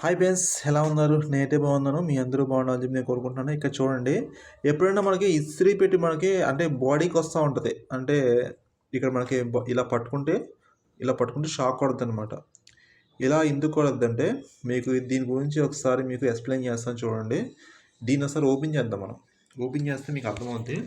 Hi friends, ఎలా ఉన్నారు? నేనైతే బాగున్నాను. మీ అందరూ బాగుండాలని చెప్పి నేను కోరుకుంటున్నాను. ఇక్కడ చూడండి, ఎప్పుడైనా మనకి ఇస్త్రీ పెట్టి మనకి అంటే బాడీకి వస్తూ ఉంటుంది. అంటే ఇక్కడ మనకి ఇలా పట్టుకుంటే షాక్ కొడుతుందన్నమాట. ఇలా ఎందుకు కొడద్దంటే మీకు దీని గురించి ఒకసారి మీకు ఎక్స్ప్లెయిన్ చేస్తాను చూడండి. దీన్ని ఒకసారి ఓపెన్ చేద్దాం. మనం ఓపెన్ చేస్తే మీకు అర్థమవుతుంది.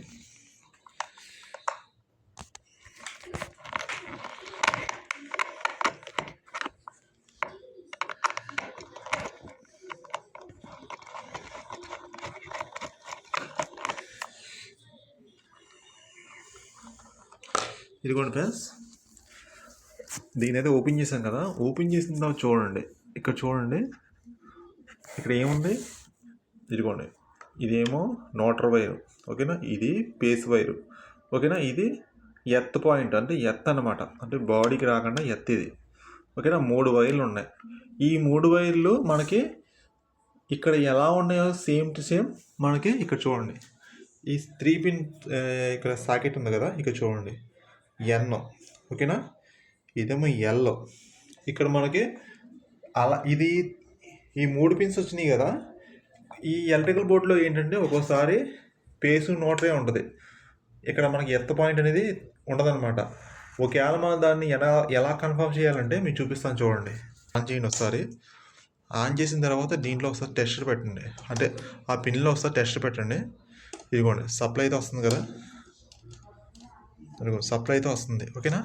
ఇదిగోండి ఫ్రెండ్స్, దీని అయితే ఓపెన్ చేశాం కదా. ఓపెన్ చేసిన తర్వాత చూడండి, ఇక్కడ చూడండి, ఇక్కడ ఏముంది? ఇదిగోండి, ఇదేమో న్యూట్రల్ వైర్, ఓకేనా. ఇది పేస్ వైరు, ఓకేనా. ఇది ఎర్త్ పాయింట్, అంటే ఎర్త్ అనమాట, అంటే బాడీకి రాకుండా ఎర్త్ ఇది, ఓకేనా. 3 వైర్లు ఉన్నాయి. ఈ 3 వైర్లు మనకి ఇక్కడ ఎలా ఉన్నాయో సేమ్ టు సేమ్ మనకి ఇక్కడ చూడండి. ఈ 3 పిన్ ఇక్కడ సాకెట్ ఉంది కదా, ఇక్కడ చూడండి ఎన్, ఓకేనా. ఇదేమో ఎల్. ఇక్కడ మనకి అలా ఇది ఈ 3 పిన్స్ వచ్చినాయి కదా. ఈ ఎలక్ట్రికల్ బోర్డులో ఏంటంటే ఒక్కోసారి పేసు నోటరే ఉంటుంది. ఇక్కడ మనకి ఎర్త్ పాయింట్ అనేది ఉండదన్నమాట. ఒకవేళ మనం దాన్ని ఎలా కన్ఫర్మ్ చేయాలంటే మీకు చూపిస్తాను చూడండి. ఆన్ చేయండి ఒకసారి. ఆన్ చేసిన తర్వాత దీంట్లో ఒకసారి టెస్టర్ పెట్టండి, అంటే ఆ పిన్లో ఒకసారి టెస్టర్ పెట్టండి. ఇదిగోండి, సప్లై అయితే వస్తుంది కదా, సప్లై అయితే వస్తుంది, ఓకేనా.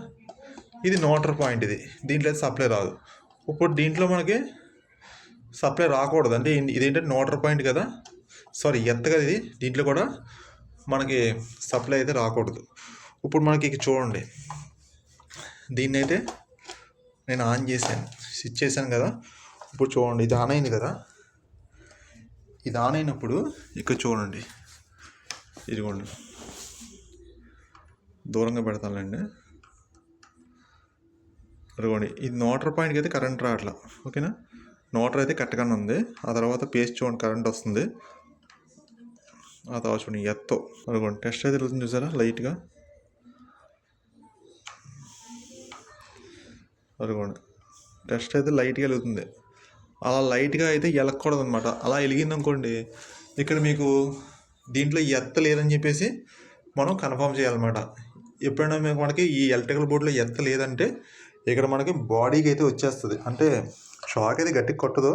ఇది న్యూట్రల్ పాయింట్, ఇది దీంట్లో అయితే సప్లై రాదు. ఇప్పుడు దీంట్లో మనకి సప్లై రాకూడదు, అంటే ఇదేంటంటే న్యూట్రల్ పాయింట్ కదా, సారీ ఎర్త్ కదా ఇది. దీంట్లో కూడా మనకి సప్లై అయితే రాకూడదు. ఇప్పుడు మనకి ఇక చూడండి, దీన్ని అయితే నేను ఆన్ చేశాను, స్విచ్ చేశాను కదా. ఇప్పుడు చూడండి, ఇది ఆన్ అయింది కదా. ఇది ఆన్ అయినప్పుడు ఇక్కడ చూడండి, ఇదిగోండి, దూరంగా పెడతానండి. అదిగోండి, ఇది న్యూట్రల్ పాయింట్కి అయితే కరెంట్ రావట్లా, ఓకేనా. న్యూట్రల్ అయితే కరెక్ట్గానే ఉంది. ఆ తర్వాత పేస్ట్ చూడండి, కరెంట్ వస్తుంది. ఆ తర్వాత చూడండి ఎత్తో, అదిగోండి టెస్ట్ అయితే వెళ్తుంది చూసారా, లైట్గా. అదిగోండి, టెస్ట్ అయితే లైట్గా వెళ్తుంది. అలా లైట్గా అయితే వెలగకూడదు అనమాట. అలా వెలిగింది అనుకోండి, ఇక్కడ మీకు దీంట్లో ఎర్త్ లేదని చెప్పేసి మనం కన్ఫర్మ్ చేయాలన్నమాట. ఎప్పుడైనా మనకి ఈ ఎలక్ట్రికల్ బోర్డులో ఎర్త్ లేదంటే ఇక్కడ మనకి బాడీకి అయితే వచ్చేస్తుంది, అంటే షాక్ అయితే గట్టిగా కొట్టదు,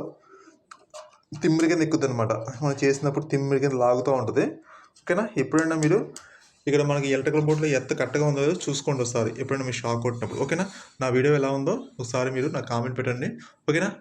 తిమ్మిరి కింద ఎక్కుద్ది అనమాట. మనం చేసినప్పుడు తిమ్మిరి కింద లాగుతూ ఉంటుంది, ఓకేనా. ఎప్పుడైనా మీరు ఇక్కడ మనకి ఎలక్ట్రికల్ బోర్డులో ఎర్త్ కరెక్ట్గా ఉందో చూసుకోండి ఒకసారి, ఎప్పుడైనా మీరు షాక్ కొట్టినప్పుడు, ఓకేనా. నా వీడియో ఎలా ఉందో ఒకసారి మీరు నాకు కామెంట్ పెట్టండి, ఓకేనా.